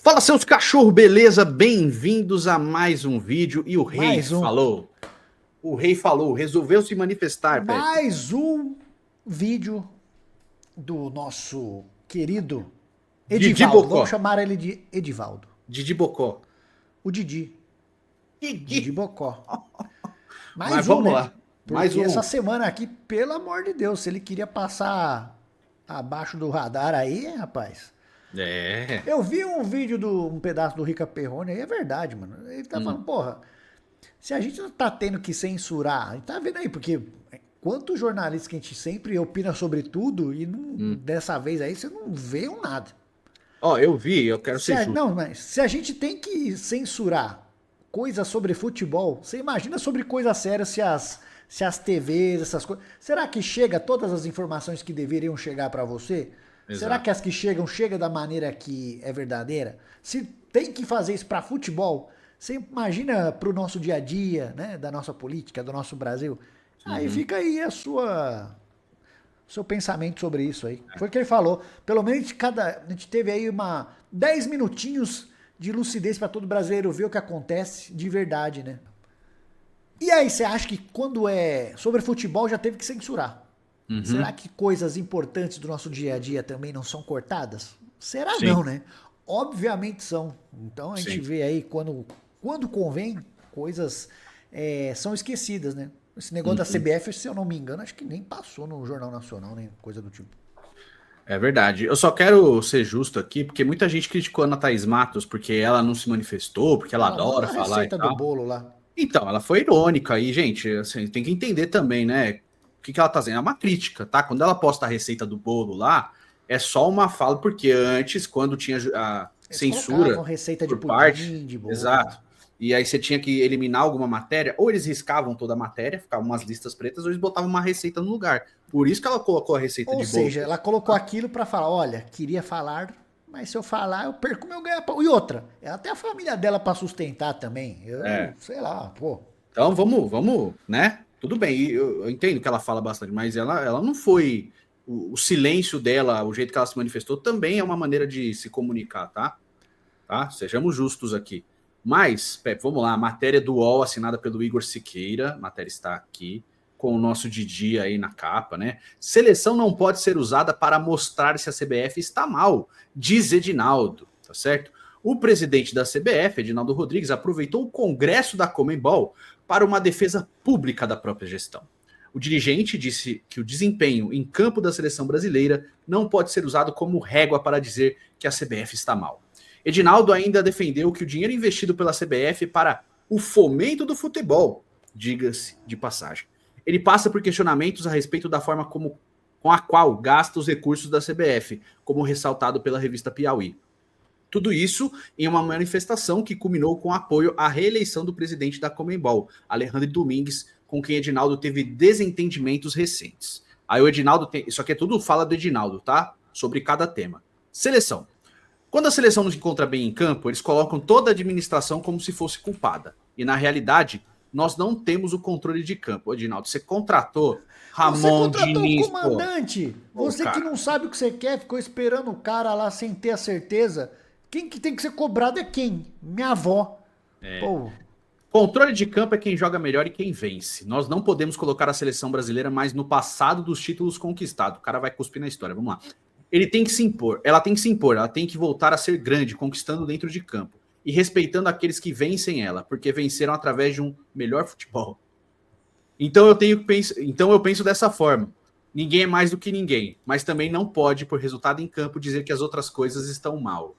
Fala, seus cachorros, beleza? Bem-vindos a mais um vídeo. E o rei Mais um, falou. O rei falou, resolveu se manifestar, Pepe. mais um vídeo do nosso querido Didi Edivaldo. Bocó. Vamos chamar ele de Edivaldo. Didi Bocó. O Didi. Didi Didi. Bocó. Mas Mais um, vamos né? lá. Mais Porque essa um. semana aqui, pelo amor de Deus, se ele queria passar abaixo do radar aí, rapaz. É. Eu vi um vídeo um pedaço do Rica Perrone aí, é verdade, mano. Ele tá falando, Hum, porra, se a gente não tá tendo que censurar, a gente tá vendo aí, porque quantos jornalistas que a gente sempre opina sobre tudo e hum. dessa vez aí você não vê um nada. Ó, eu vi, eu quero ser justo. Não, mas se a gente tem que censurar coisas sobre futebol, você imagina sobre coisas sérias se as TVs, essas coisas. Será que chega todas as informações que deveriam chegar para você? Será que Exato. as que chega da maneira que é verdadeira? Se tem que fazer isso para futebol, você imagina para o nosso dia a dia, né, da nossa política, do nosso Brasil? Aí Uhum. fica aí seu pensamento sobre isso aí. Foi o que ele falou. Pelo menos a gente teve aí 10 minutinhos de lucidez para todo brasileiro ver o que acontece de verdade, né? E aí, você acha que quando é sobre futebol já teve que censurar? Será Uhum. que coisas importantes do nosso dia a dia também não são cortadas? Será Sim, não, né? Obviamente são. Então a gente sim. vê aí quando convém, coisas são esquecidas, né? Esse negócio da Uhum. CBF, se eu não me engano, acho que nem passou no Jornal Nacional, nem coisa do tipo. É verdade. Eu só quero ser justo aqui, porque muita gente criticou a Ana Thaís Matos porque ela não se manifestou, porque ela Ela adora manda a falar e receita do tal. bolo lá. Então, ela foi irônica e, gente, assim, tem que entender também, né? O que ela tá fazendo? É uma crítica, tá? Quando ela posta a receita do bolo lá, é só uma fala, porque antes, quando tinha a Eles colocavam censura receita de por parte, pudim, de bolo. exato, e aí você tinha que eliminar alguma matéria, ou eles riscavam toda a matéria, ficavam umas listas pretas, ou eles botavam uma receita no lugar. Por isso que ela colocou a receita Ou de bolo. seja, ela colocou aquilo pra falar, olha, queria falar, mas se eu falar, eu perco meu ganha-pão. E outra, ela tem a família dela pra sustentar também. Eu, É. sei lá, pô. Então vamos, né? Tudo bem, eu entendo que ela fala bastante, mas ela não foi. O silêncio dela, o jeito que ela se manifestou, também é uma maneira de se comunicar, tá? Sejamos justos aqui. Mas, Pepe, vamos lá, a matéria do UOL, assinada pelo Igor Siqueira, a matéria está aqui, com o nosso Didi aí na capa, né? Seleção não pode ser usada para mostrar se a CBF está mal, diz Edinaldo, tá certo? O presidente da CBF, Edinaldo Rodrigues, aproveitou o congresso da Conmebol para uma defesa pública da própria gestão. O dirigente disse que o desempenho em campo da seleção brasileira não pode ser usado como régua para dizer que a CBF está mal. Edinaldo ainda defendeu que o dinheiro investido pela CBF para o fomento do futebol, diga-se de passagem. Ele passa por questionamentos a respeito da forma com a qual gasta os recursos da CBF, como ressaltado pela revista Piauí. Tudo isso em uma manifestação que culminou com apoio à reeleição do presidente da Conmebol, Alejandro Domingues, com quem Edinaldo teve desentendimentos recentes. Aí o Edinaldo tem. Isso aqui é tudo fala do Edinaldo, tá? Sobre cada tema. Seleção. Quando a seleção não se encontra bem em campo, eles colocam toda a administração como se fosse culpada. E na realidade, nós não temos o controle de campo. Edinaldo, você contratou Você Ramon contratou o Diniz, pô. comandante. Pô, Você que cara. não sabe o que você quer, ficou esperando o cara lá sem ter a certeza. Quem que tem que ser cobrado é quem? Minha avó. Pô, Controle de campo é quem joga melhor e quem vence. Nós não podemos colocar a seleção brasileira mais no passado dos títulos conquistados. O cara vai cuspir na história. Vamos lá. Ele tem que se impor. Ela tem que se impor. Ela tem que voltar a ser grande, conquistando dentro de campo e respeitando aqueles que vencem ela, porque venceram através de um melhor futebol. Então eu penso dessa forma. Ninguém é mais do que ninguém, mas também não pode, por resultado em campo, dizer que as outras coisas estão mal.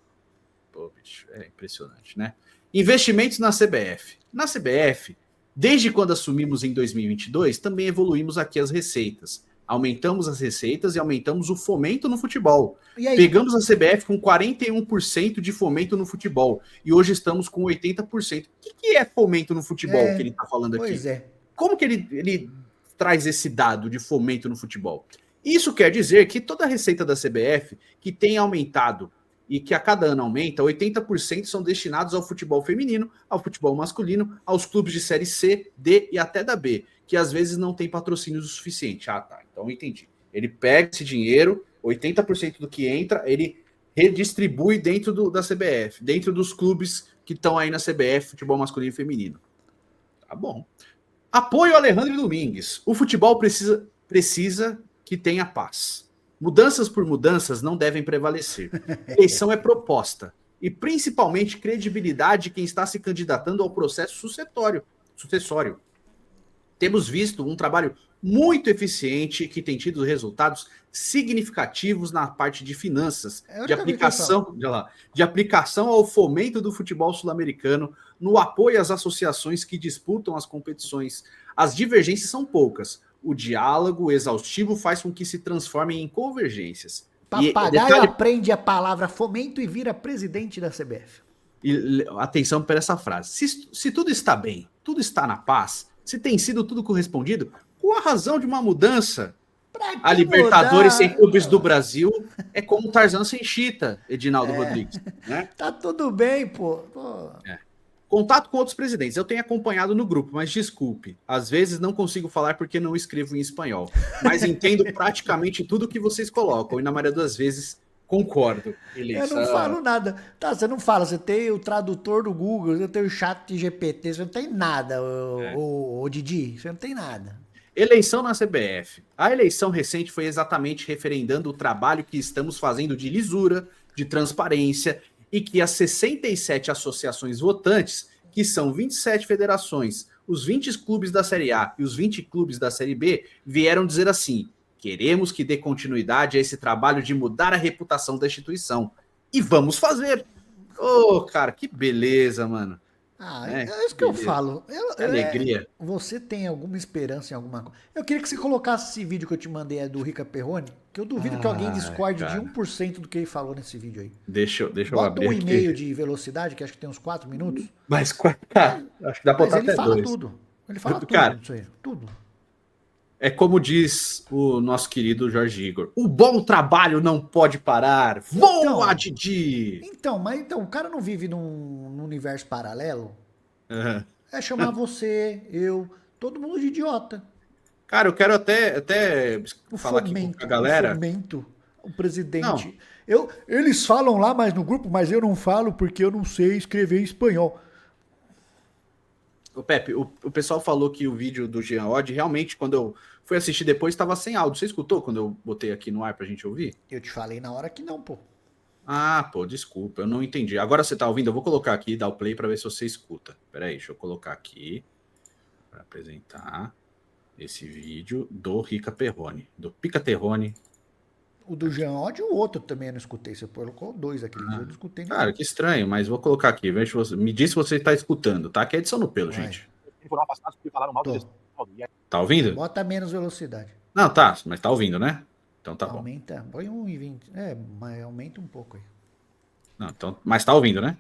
Pô, bicho, é impressionante, né? Investimentos na CBF. Na CBF, desde quando assumimos em 2022, também evoluímos aqui as receitas. Aumentamos as receitas e aumentamos o fomento no futebol. e aí? Pegamos a CBF com 41% de fomento no futebol e hoje estamos com 80%. O que é fomento no futebol que ele está falando aqui? Pois é. Como que ele traz esse dado de fomento no futebol? Isso quer dizer que toda a receita da CBF, que tem aumentado e que a cada ano aumenta, 80% são destinados ao futebol feminino, ao futebol masculino, aos clubes de série C, D e até da B, que às vezes não tem patrocínio o suficiente. Ah, tá, então entendi. Ele pega esse dinheiro, 80% do que entra, ele redistribui dentro da CBF, dentro dos clubes que estão aí na CBF, futebol masculino e feminino. Tá bom. Apoio Alejandro Domingues. O futebol precisa que tenha paz. Mudanças por mudanças não devem prevalecer. Eleição é proposta. E principalmente credibilidade de quem está se candidatando ao processo sucessório. Temos visto um trabalho muito eficiente que tem tido resultados significativos na parte de finanças, de aplicação ao fomento do futebol sul-americano, no apoio às associações que disputam as competições. As divergências são poucas. O diálogo exaustivo faz com que se transformem em convergências. Papagaio aprende a palavra fomento e vira presidente da CBF. E atenção para essa frase. Se tudo está bem, tudo está na paz, se tem sido tudo correspondido, com a razão de uma mudança. A Libertadores sem clubes do Brasil é como Tarzan sem Chita, Edinaldo Rodrigues. Né? Tá tudo bem, pô. Contato com outros presidentes. Eu tenho acompanhado no grupo, mas desculpe. Às vezes não consigo falar porque não escrevo em espanhol. Mas entendo praticamente tudo que vocês colocam. E na maioria das vezes concordo. Eu não falo nada. Tá, você não fala. Você tem o tradutor do Google, você tem o chat de GPT. Você não tem nada, o Didi. Você não tem nada. Eleição na CBF. A eleição recente foi exatamente referendando o trabalho que estamos fazendo de lisura, de transparência, e que as 67 associações votantes, que são 27 federações, os 20 clubes da Série A e os 20 clubes da Série B, vieram dizer assim: queremos que dê continuidade a esse trabalho de mudar a reputação da instituição. E vamos fazer! Ô, cara, que beleza, mano. É isso que eu falo. Alegria. Você tem alguma esperança em alguma coisa? Eu queria que você colocasse esse vídeo que eu te mandei do Rica Perrone, que eu duvido que alguém discorde de 1% do que ele falou nesse vídeo aí. Deixa eu Bota abrir um e-mail de velocidade, que acho que tem uns 4 minutos. Mas, cara, acho que dá pra botar até 2. Ele fala tudo. Ele fala tudo, cara, isso aí. Tudo. É como diz o nosso querido Jorge Igor: o bom trabalho não pode parar. Voa, Didi! Então, o cara não vive num universo paralelo? Uhum. É chamar você, eu, todo mundo de idiota. Cara, eu quero até falar aqui com a galera. O presidente. Eles falam lá mais no grupo, mas eu não falo porque eu não sei escrever em espanhol. O Pepe, o pessoal falou que o vídeo do Jean Oddi, realmente, quando eu fui assistir depois, estava sem áudio. Você escutou quando eu botei aqui no ar pra gente ouvir? Eu te falei na hora que não, pô. Ah, pô, desculpa, eu não entendi. Agora você tá ouvindo? Eu vou colocar aqui, dar o play para ver se você escuta. Peraí, deixa eu colocar aqui para apresentar esse vídeo do Rica Perrone, do Pica Terrone. O do Jean Oddi e o outro também eu não escutei. Você colocou 2 aquele dia, eu não escutei. Cara, que estranho, mas vou colocar aqui. Me diz se você está escutando, tá? Que é edição no pelo, gente. Foram afastados porque falaram mal do gestão. Tá ouvindo? Bota menos velocidade. Não, tá, mas tá ouvindo, né? Então tá bom. Aumenta, põe 1,20. Mas aumenta um pouco aí. Não, então, mas tá ouvindo, né?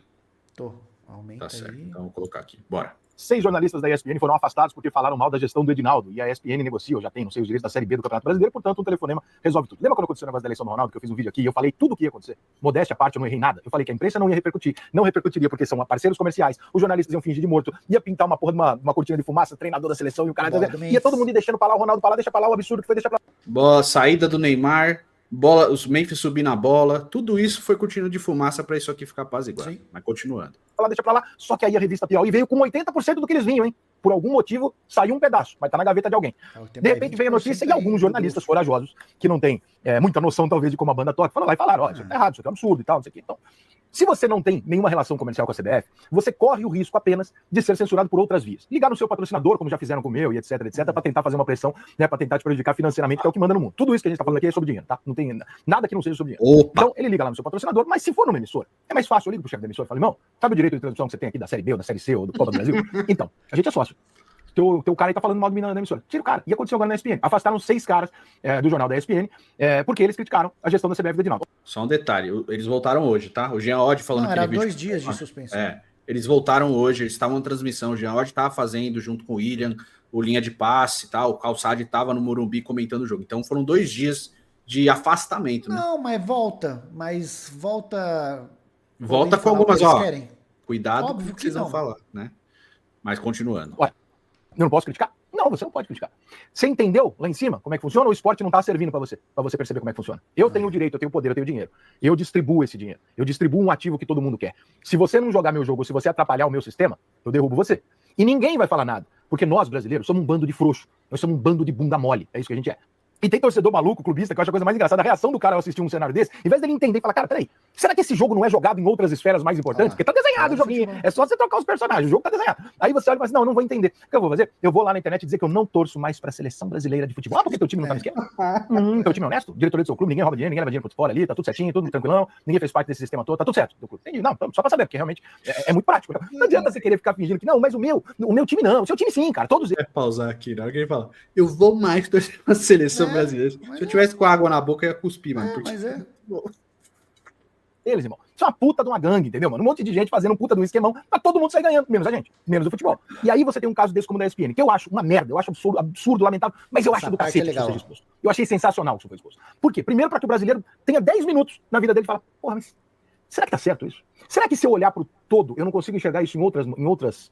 Tô, aumenta tá certo. aí. Então vou colocar aqui, bora. 6 jornalistas da ESPN foram afastados porque falaram mal da gestão do Edinaldo. E a ESPN negocia, ou já tem, não sei, os direitos da Série B do Campeonato Brasileiro, portanto, um telefonema resolve tudo. Lembra quando aconteceu o negócio da eleição do Ronaldo, que eu fiz um vídeo aqui e eu falei tudo o que ia acontecer? Modéstia à parte, eu não errei nada. Eu falei que a imprensa não ia repercutir. Não repercutiria porque são parceiros comerciais, os jornalistas iam fingir de morto, ia pintar uma porra de uma cortina de fumaça, treinador da seleção e o cara... Ia todo mundo ir deixando pra lá, o Ronaldo pra lá, deixa pra lá, o absurdo que foi deixar pra lá. Boa saída do Neymar, bola, os Memphis subir na bola, tudo isso foi cortina de fumaça para isso aqui ficar apaziguado. Mas continuando. Deixa pra lá, só que aí a revista Piauí veio com 80% do que eles vinham, hein? Por algum motivo, saiu um pedaço, vai estar na gaveta de alguém. De repente veio a notícia e alguns jornalistas corajosos, que não têm muita noção, talvez, de como a banda toca, falaram lá e falaram, ó, isso tá errado, isso aqui é um absurdo e tal, não sei o que. Então, se você não tem nenhuma relação comercial com a CBF, você corre o risco apenas de ser censurado por outras vias. Ligar no seu patrocinador, como já fizeram com o meu, e etc, para tentar fazer uma pressão, né, para tentar te prejudicar financeiramente, que é o que manda no mundo. Tudo isso que a gente tá falando aqui é sobre dinheiro, tá? Não tem nada que não seja sobre dinheiro. Opa. Então, ele liga lá no seu patrocinador, mas se for numa emissora, é mais fácil, eu ligo pro chefe da emissora e falo, irmão, sabe o direito de transmissão que você tem aqui da Série B, ou da Série C, ou do Copa do Brasil? Então, a gente é sócio. Teu cara aí tá falando mal de mim na emissora. Tira o cara. E aconteceu agora na ESPN. Afastaram 6 caras do jornal da ESPN porque eles criticaram a gestão da CBF do Edinaldo. Só um detalhe, eles voltaram hoje, tá? O Jean Oddi falando que era 2 dias de suspensão. Eles voltaram hoje, eles estavam na transmissão. O Jean Oddi estava fazendo junto com o William, o linha de passe e tal. O Calçade estava no Morumbi comentando o jogo. Então foram 2 dias de afastamento, né? Não, mas volta. Volta com algumas, ó. Cuidado Óbvio com o que vocês vão falar, né? Mas continuando. Ué. Eu não posso criticar? Não, você não pode criticar. Você entendeu lá em cima como é que funciona? Ou o esporte não tá servindo para você perceber como é que funciona? Eu tenho o direito, eu tenho o poder, eu tenho o dinheiro. Eu distribuo esse dinheiro. Eu distribuo um ativo que todo mundo quer. Se você não jogar meu jogo, se você atrapalhar o meu sistema, eu derrubo você. E ninguém vai falar nada. Porque nós, brasileiros, somos um bando de frouxo. Nós somos um bando de bunda mole. É isso que a gente é. E tem torcedor maluco, clubista, que eu acho a coisa mais engraçada. A reação do cara ao assistir um cenário desse, em vez dele entender e falar, cara, peraí, será que esse jogo não é jogado em outras esferas mais importantes? Porque tá desenhado o joguinho. É só você trocar os personagens. O jogo tá desenhado. Aí você olha e fala assim, não, eu não vou entender. O que eu vou fazer? Eu vou lá na internet dizer que eu não torço mais pra seleção brasileira de futebol. Ah, porque teu time não tá no esquema? Teu time é honesto? Diretoria do seu clube, ninguém rouba dinheiro, ninguém leva dinheiro pro fora ali, tá tudo certinho, tudo tranquilão, ninguém fez parte desse sistema todo, tá tudo certo do clube. Entendi. Não, só pra saber, porque realmente é muito prático. Não adianta você querer ficar fingindo que, não, mas o meu time não, o seu time sim, cara, todos eles. Pausar aqui, na hora que ele fala, eu vou mais torcer pra seleção brasileira. Se eu tivesse com água na boca, eu ia cuspir, mano. Porque... Eles, irmão. Isso é uma puta de uma gangue, entendeu, mano? Um monte de gente fazendo um puta de um esquemão pra todo mundo sair ganhando, menos a gente, menos o futebol. E aí você tem um caso desse como da ESPN, que eu acho uma merda, eu acho absurdo, lamentável, mas eu acho do cacete que isso seja exposto. Eu achei sensacional que isso foi exposto. Por quê? Primeiro, pra que o brasileiro tenha 10 minutos na vida dele e fala, porra, mas será que tá certo isso? Será que se eu olhar pro todo, eu não consigo enxergar isso em outros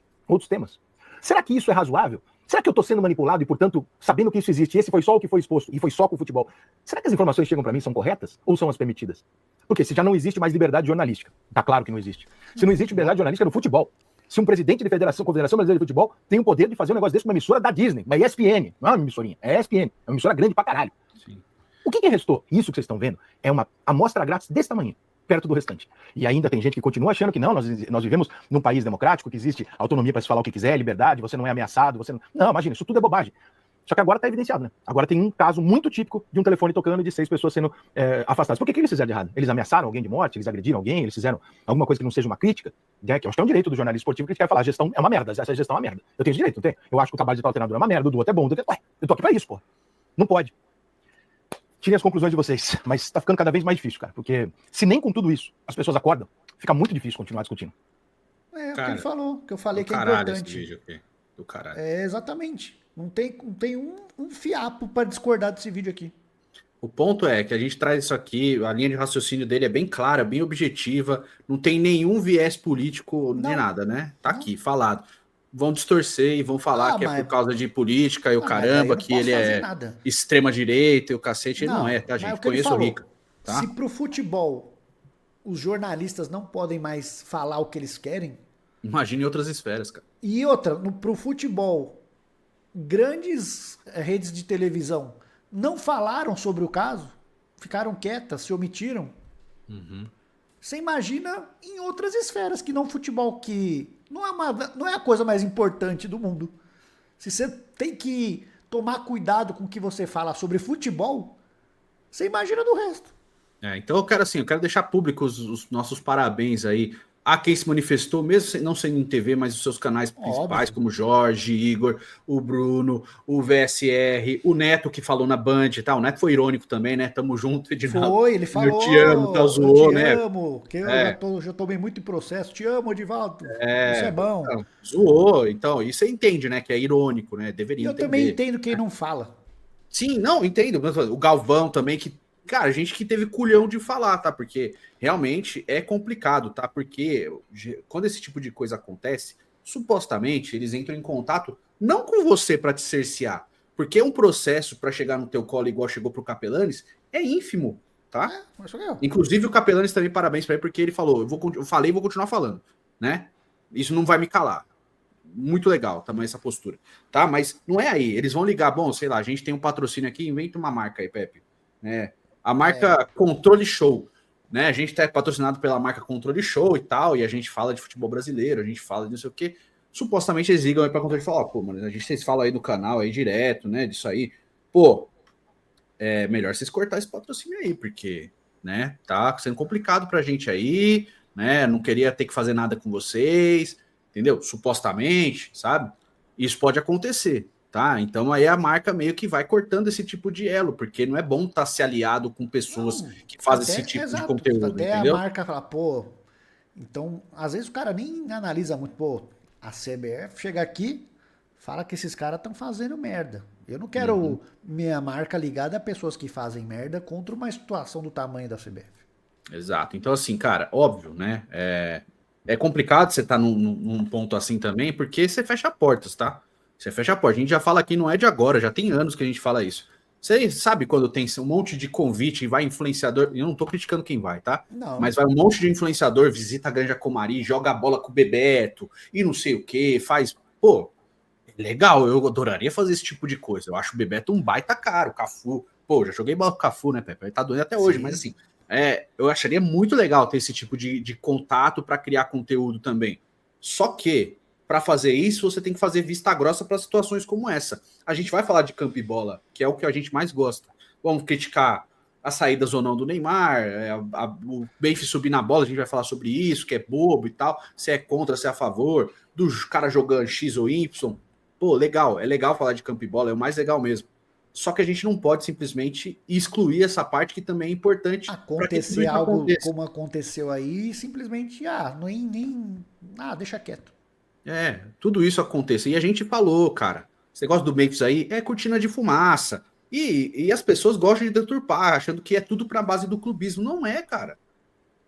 temas? Será que isso é razoável? Será que eu tô sendo manipulado e, portanto, sabendo que isso existe, esse foi só o que foi exposto e foi só com o futebol? Será que as informações que chegam pra mim são corretas ou são as permitidas? Porque se já não existe mais liberdade jornalística, tá claro que não existe. Se não existe liberdade jornalística no futebol, se um presidente de Confederação Brasileira de Futebol tem o poder de fazer um negócio desse com uma emissora da Disney, uma ESPN, não é uma emissorinha, é ESPN, é uma emissora grande pra caralho. Sim. O que restou? Isso que vocês estão vendo é uma amostra grátis desse tamanho, perto do restante. E ainda tem gente que continua achando que não, nós vivemos num país democrático, que existe autonomia para se falar o que quiser, liberdade, você não é ameaçado, você não... Não, imagina, isso tudo é bobagem. Só que agora está evidenciado, né? Agora tem um caso muito típico de um telefone tocando e de 6 pessoas sendo afastadas. Por que eles fizeram de errado? Eles ameaçaram alguém de morte? Eles agrediram alguém? Eles fizeram alguma coisa que não seja uma crítica? Né? Que eu acho que é um direito do jornalista esportivo que quer falar, a gestão é uma merda, essa gestão é uma merda. Eu tenho esse direito, não tenho? Eu acho que o trabalho de tal treinador é uma merda, o do outro é bom, ué, eu tô aqui pra isso, pô. Não pode. Tirem as conclusões de vocês, mas tá ficando cada vez mais difícil, cara, porque se nem com tudo isso as pessoas acordam, fica muito difícil continuar discutindo. É, o que ele falou, que eu falei que é importante. Esse vídeo aqui. Do caralho. É, exatamente. Não tem um fiapo para discordar desse vídeo aqui. O ponto é que a gente traz isso aqui, a linha de raciocínio dele é bem clara, bem objetiva, não tem nenhum viés político nem nada, né? Tá aqui, falado. Vão distorcer e vão falar que é por causa de política e o caramba, que ele é extrema-direita e o cacete. Ele não é, tá, gente? Conheço o Rica. Tá? Se pro futebol os jornalistas não podem mais falar o que eles querem... Imagine outras esferas, cara. E outra, pro futebol, grandes redes de televisão não falaram sobre o caso, ficaram quietas, se omitiram. Você imagina em outras esferas que não futebol, que não é a coisa mais importante do mundo. Se você tem que tomar cuidado com o que você fala sobre futebol, você imagina do resto. Então eu quero deixar públicos os nossos parabéns aí a quem se manifestou, mesmo não sendo em TV, mas os seus canais principais, como Jorge, Igor, o Bruno, o VSR, o Neto que falou na Band e tal. O Neto foi irônico também, né? Tamo junto, Edinaldo. Foi, ele falou. Eu te amo, tá, zoou, né? Eu te amo, que eu já tomei muito em processo. Te amo, Edivaldo. Isso é bom. Então, zoou, então, isso você entende, né? Que é irônico, né? Deveria entender. Eu também entendo quem não fala. Sim, não, entendo. O Galvão também, que cara, gente que teve culhão de falar, tá? Porque realmente é complicado, tá? Porque quando esse tipo de coisa acontece, supostamente eles entram em contato não com você para te cercear, porque um processo para chegar no teu colo igual chegou pro Capelanes é ínfimo, tá? Inclusive o Capelanes também, parabéns para ele, porque ele falou, eu falei e vou continuar falando, né? Isso não vai me calar. Muito legal também essa postura, tá? Mas não é aí, eles vão ligar, bom, sei lá, a gente tem um patrocínio aqui, inventa uma marca aí, Pepe, né? A marca Controle Show, né? A gente tá patrocinado pela marca Controle Show e tal, e a gente fala de futebol brasileiro, a gente fala de não sei o quê. Supostamente eles ligam aí pra Controle e falam, pô, mano, vocês falam aí no canal aí direto, né? Disso aí. Pô, é melhor vocês cortar esse patrocínio aí, porque, né? Tá sendo complicado pra gente aí, né? Não queria ter que fazer nada com vocês, entendeu? Supostamente, sabe? Isso pode acontecer. Tá? Então aí a marca meio que vai cortando esse tipo de elo, porque não é bom estar se aliado com pessoas que fazem esse tipo de conteúdo. Até entendeu? A marca fala, pô, então às vezes o cara nem analisa muito, pô, a CBF chega aqui, fala que esses caras estão fazendo merda. Eu não quero minha marca ligada a pessoas que fazem merda contra uma situação do tamanho da CBF. Exato. Então assim, cara, óbvio, né? É complicado você estar num ponto assim também, porque você fecha portas, tá? Você fecha a porta. A gente já fala aqui, não é de agora, já tem anos que a gente fala isso. Você sabe quando tem um monte de convite e vai influenciador, eu não tô criticando quem vai, tá? Não. Mas vai um monte de influenciador, visita a Granja Comari, joga a bola com o Bebeto e não sei o que, faz... Pô, legal, eu adoraria fazer esse tipo de coisa. Eu acho o Bebeto um baita caro, o Cafu. Pô, já joguei bola com o Cafu, né, Pepe? Ele tá doendo até hoje, Sim. mas assim, eu acharia muito legal ter esse tipo de contato para criar conteúdo também. Só que, para fazer isso, você tem que fazer vista grossa para situações como essa. A gente vai falar de campo e bola, que é o que a gente mais gosta. Vamos criticar as saídas ou não do Neymar, o Memphis subir na bola, a gente vai falar sobre isso, que é bobo e tal, se é contra, se é a favor, dos caras jogando X ou Y. Pô, legal, é legal falar de campo e bola, é o mais legal mesmo. Só que a gente não pode simplesmente excluir essa parte que também é importante. Acontecer algo como aconteceu aí, simplesmente, deixa quieto. Tudo isso aconteça. E a gente falou, cara, esse negócio do Memphis aí é cortina de fumaça. E as pessoas gostam de deturpar, achando que é tudo pra base do clubismo. Não é, cara.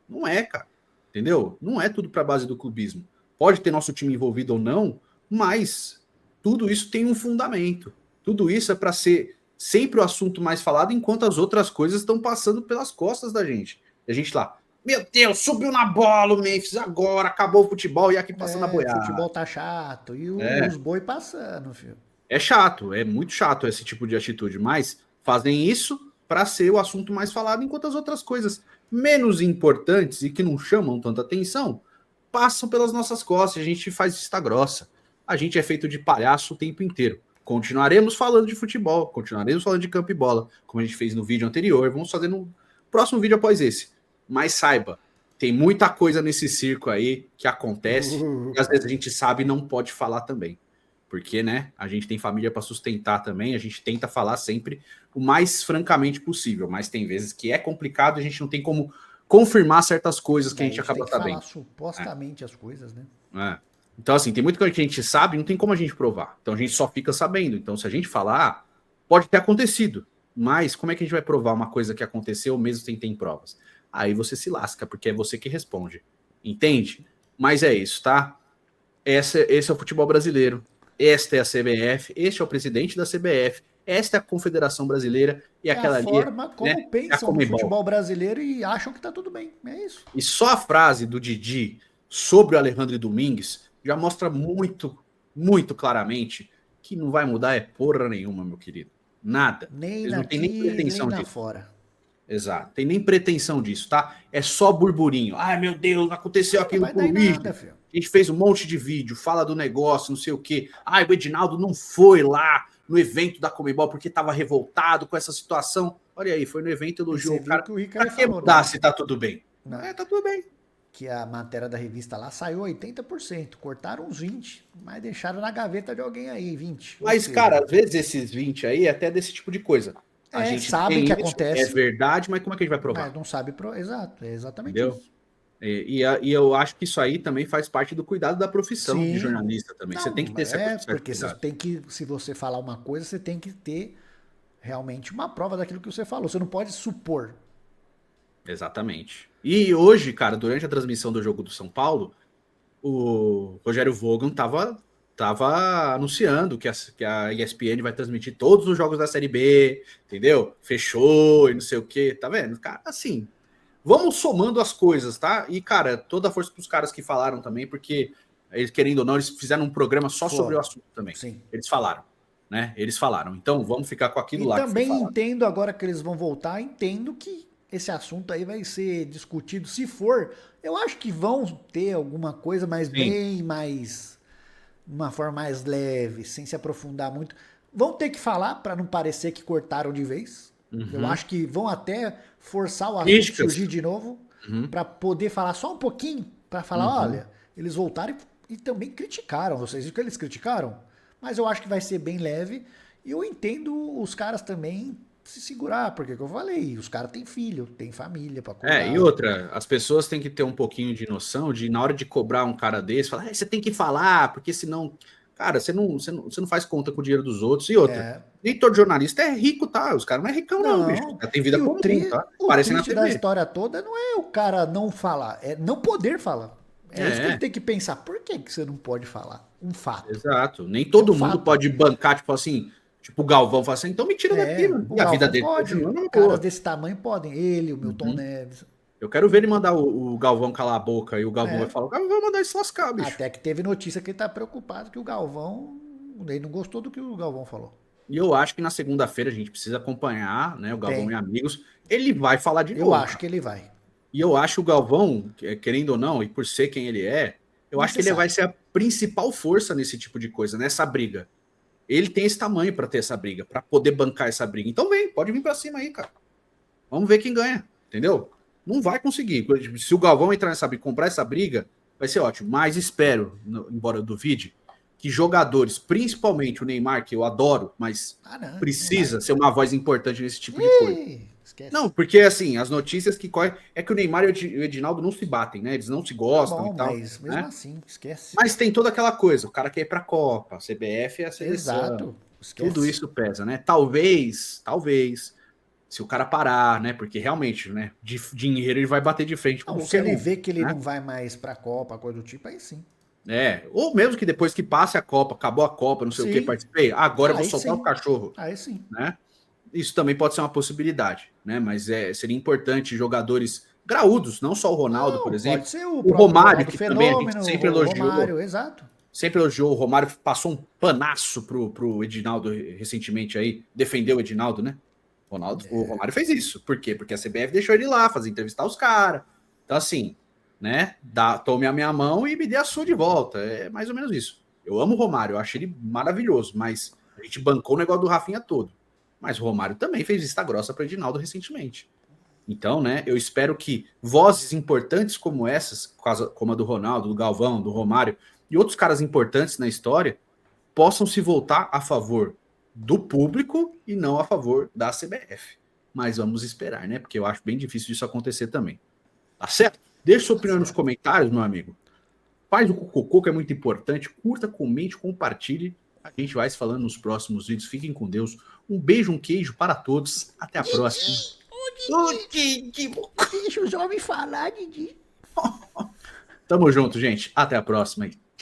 Não é, cara. Entendeu? Não é tudo pra base do clubismo. Pode ter nosso time envolvido ou não, mas tudo isso tem um fundamento. Tudo isso é para ser sempre o assunto mais falado, enquanto as outras coisas estão passando pelas costas da gente. A gente lá, meu Deus, subiu na bola o Memphis agora, acabou o futebol e aqui passando a boiada. O futebol tá chato e os boi passando, filho. É chato, é muito chato esse tipo de atitude, mas fazem isso para ser o assunto mais falado, enquanto as outras coisas menos importantes e que não chamam tanta atenção passam pelas nossas costas. A gente faz vista grossa. A gente é feito de palhaço o tempo inteiro. Continuaremos falando de futebol, continuaremos falando de campo e bola, como a gente fez no vídeo anterior, vamos fazer no próximo vídeo após esse. Mas saiba, tem muita coisa nesse circo aí que acontece e às vezes a gente sabe e não pode falar também. Porque, né, a gente tem família para sustentar também, a gente tenta falar sempre o mais francamente possível, mas tem vezes que é complicado, a gente não tem como confirmar certas coisas que a gente acaba sabendo. Falar supostamente as coisas, né? Então, assim, tem muita coisa que a gente sabe, não tem como a gente provar. Então, a gente só fica sabendo. Então, se a gente falar, pode ter acontecido. Mas como é que a gente vai provar uma coisa que aconteceu mesmo sem ter provas? Aí você se lasca, porque é você que responde. Entende? Mas é isso, tá? Esse é o futebol brasileiro. Esta é a CBF. Este é o presidente da CBF. Esta é a Confederação Brasileira. E aquela ali. É a forma como pensam no futebol brasileiro e acham que tá tudo bem. É isso. E só a frase do Didi sobre o Alejandro Domingues já mostra muito, muito claramente que não vai mudar é porra nenhuma, meu querido. Nada. Eles não tem nem pretensão nem disso. Fora. Exato. Tem nem pretensão disso, tá? É só burburinho. Ai, meu Deus, aconteceu aquilo com o Luiz. A gente fez um monte de vídeo, fala do negócio, não sei o quê. Ai, o Edinaldo não foi lá no evento da Comebol porque estava revoltado com essa situação. Olha aí, foi no evento, elogiou o cara. Pra que mudar se tá tudo bem? Não. Tá tudo bem. Que a matéria da revista lá saiu 80%, cortaram uns 20%, mas deixaram na gaveta de alguém aí, 20%. Mas, cara, às vezes esses 20 aí é até desse tipo de coisa. A gente sabe que acontece. É verdade, mas como é que a gente vai provar? Mas não sabe, exato, é exatamente entendeu? Isso. E eu acho que isso aí também faz parte do cuidado da profissão de jornalista também. Não, você tem que ter essa porque você tem que, se você falar uma coisa, você tem que ter realmente uma prova daquilo que você falou. Você não pode supor. Exatamente. E hoje, cara, durante a transmissão do jogo do São Paulo, o Rogério Vogan tava anunciando que a ESPN vai transmitir todos os jogos da Série B, entendeu? Fechou e não sei o quê, tá vendo? Cara, assim, vamos somando as coisas, tá? E, cara, toda a força pros caras que falaram também, porque eles, querendo ou não, eles fizeram um programa só sobre o assunto também. Sim. Eles falaram, né? Eles falaram. Então, vamos ficar com aquilo e lá. E também entendo, agora que eles vão voltar, entendo que esse assunto aí vai ser discutido. Se for, eu acho que vão ter alguma coisa, mas bem mais... uma forma mais leve, sem se aprofundar muito. Vão ter que falar para não parecer que cortaram de vez. Eu acho que vão até forçar o assunto surgir de novo para poder falar só um pouquinho, para falar, olha, eles voltaram e também criticaram. Vocês viram que eles criticaram? Mas eu acho que vai ser bem leve e eu entendo os caras também se segurar, porque como eu falei, os caras têm filho, têm família para cuidar. E outra, as pessoas têm que ter um pouquinho de noção de, na hora de cobrar um cara desse, falar, você tem que falar, porque senão, cara, você não faz conta com o dinheiro dos outros. E outra, nem todo jornalista é rico, tá? Os caras não é ricão, não, bicho. Já tem vida comum, tá? O triste da história toda não é o cara não falar, é não poder falar. É isso que ele tem que pensar. Por que você não pode falar? Um fato. Exato. Nem todo mundo fato. pode bancar, tipo assim, tipo o Galvão fala assim, então me tira daqui, mano. E a vida dele pode. continua numa Caras boa. desse tamanho podem. Ele, o Milton Neves. Eu quero ver ele mandar o Galvão calar a boca e o Galvão vai falar, o Galvão vai mandar ele se lascar, bicho. Até que teve notícia que ele tá preocupado que o Galvão, ele não gostou do que o Galvão falou. E eu acho que na segunda-feira a gente precisa acompanhar, né, o Galvão e amigos. Ele vai falar de novo. Eu acho que ele vai. E eu acho o Galvão, querendo ou não, e por ser quem ele é, eu acho que ele vai ser a principal força nesse tipo de coisa, nessa briga. Ele tem esse tamanho para ter essa briga, para poder bancar essa briga. Então vem, pode vir para cima aí, cara. Vamos ver quem ganha, entendeu? Não vai conseguir. Se o Galvão entrar nessa briga, comprar essa briga, vai ser ótimo. Mas espero, embora eu duvide, que jogadores, principalmente o Neymar, que eu adoro, mas precisa ser uma voz importante nesse tipo de coisa. Esquece. Não, porque assim, as notícias que correm é que o Neymar e o Edinaldo não se batem, né? Eles não se gostam e tal. Mas mesmo assim, esquece. Mas tem toda aquela coisa, o cara quer ir pra Copa, a CBF é a seleção. Exato. Esquece. Tudo isso pesa, né? Talvez, se o cara parar, né? Porque realmente, né? De dinheiro ele vai bater de frente com se ele vê que ele não vai mais pra Copa, coisa do tipo, aí sim. Ou mesmo que depois que passe a Copa, acabou a Copa, não sei o que, participei, agora eu vou soltar o cachorro. Aí sim. Né? Isso também pode ser uma possibilidade, né? Mas seria importante jogadores graúdos, não só o Ronaldo, por exemplo. Pode ser o Romário, que também a gente sempre elogiou. Romário, exato. Sempre elogiou. O Romário passou um panaço pro Edinaldo recentemente aí, defendeu o Edinaldo, né? O Romário fez isso. Por quê? Porque a CBF deixou ele lá, fazer entrevistar os caras. Então, assim, né? Tome a minha mão e me dê a sua de volta. É mais ou menos isso. Eu amo o Romário, eu acho ele maravilhoso, mas a gente bancou o negócio do Rafinha todo. Mas o Romário também fez vista grossa para o Edinaldo recentemente. Então, né, eu espero que vozes importantes como essas, como a do Ronaldo, do Galvão, do Romário e outros caras importantes na história, possam se voltar a favor do público e não a favor da CBF. Mas vamos esperar, né? Porque eu acho bem difícil disso acontecer também. Tá certo? Deixa sua opinião nos comentários, meu amigo. Faz o cocô, que é muito importante. Curta, comente, compartilhe. A gente vai se falando nos próximos vídeos. Fiquem com Deus. Um beijo, um queijo para todos. Até a próxima. Deixa os homens falar, Didi. Tamo junto, gente. Até a próxima.